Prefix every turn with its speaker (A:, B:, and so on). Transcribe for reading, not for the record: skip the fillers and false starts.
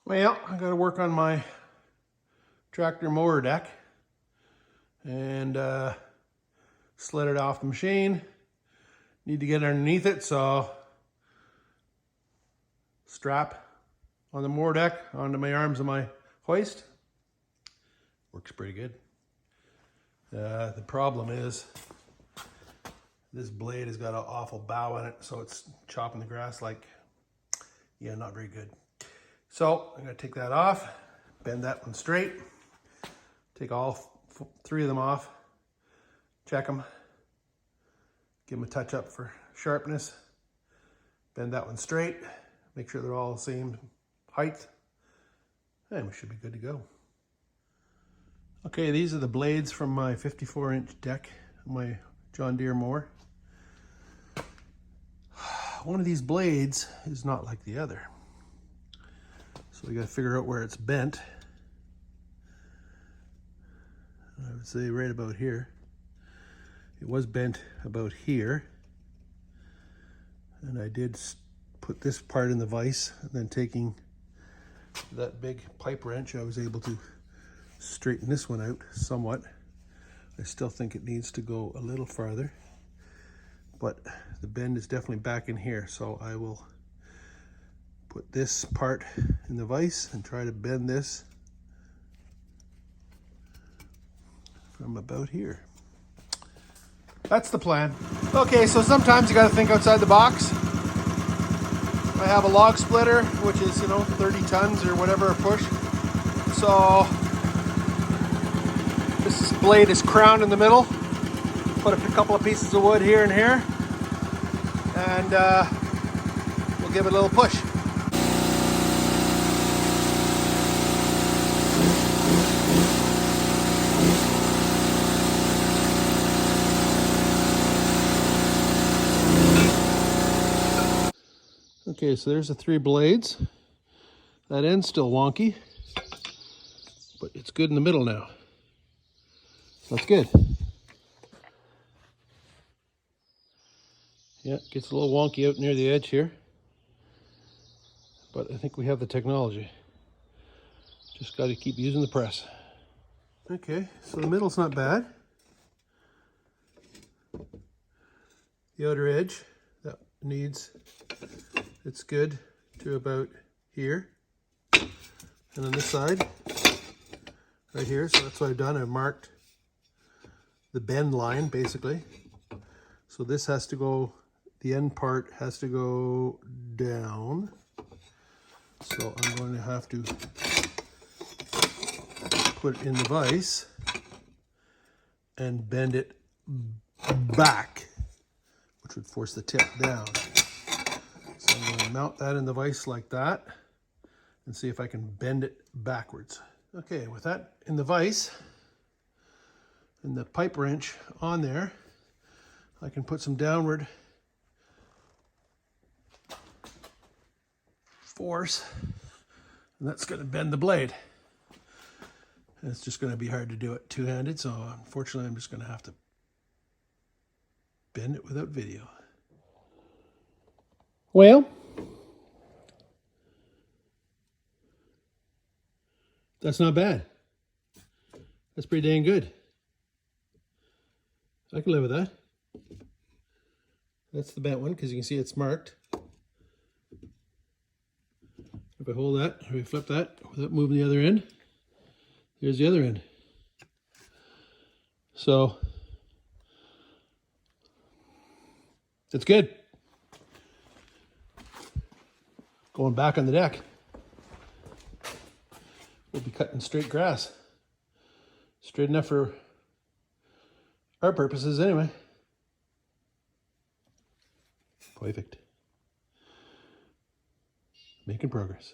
A: Well, I got to work on my tractor mower deck and slid it off the machine. Need to get underneath it, so strap on the mower deck onto my arms of my hoist. Works pretty good. The problem is this blade has got an awful bow in it, so it's chopping the grass like, yeah, not very good. So I'm gonna take that off, bend that one straight, take all three of them off, check them, give them a touch up for sharpness, bend that one straight, make sure they're all the same height, and we should be good to go. Okay, these are the blades from my 54-inch deck, my John-Deere mower. One of these blades is not like the other. So we got to figure out where it's bent. I would say right about here. It was bent about here. And I did put this part in the vise, and then taking that big pipe wrench, I was able to straighten this one out somewhat. I still think it needs to go a little farther, but the bend is definitely back in here, so I will put this part in the vise and try to bend this from about here. That's the plan. Okay, so sometimes you got to think outside the box. I have a log splitter, which is, 30 tons or whatever a push. So this blade is crowned in the middle. Put a couple of pieces of wood here and here, and we'll give it a little push. Okay, so there's the three blades. That end's still wonky, but it's good in the middle now. So that's good. Yeah, it gets a little wonky out near the edge here, but I think we have the technology. Just got to keep using the press. Okay, so the middle's not bad. The outer edge, that needs, it's good to about here. And on this side, right here, so that's what I've done. I've marked the bend line, basically. So this has to go, the end part has to go down. So I'm going to have to put it in the vise and bend it back, which would force the tip down. So I'm going to mount that in the vise like that and see if I can bend it backwards. Okay, with that in the vise and the pipe wrench on there, I can put some downward force, and that's going to bend the blade. And it's just going to be hard to do it two-handed, so unfortunately I'm just going to have to bend it without video. Well, that's not bad. That's pretty dang good. I can live with that. That's the bent one, because you can see it's marked. If I hold that, if I flip that without moving the other end, here's the other end. So it's good. Going back on the deck, we'll be cutting straight grass. Straight enough for our purposes anyway. Perfect. Making progress.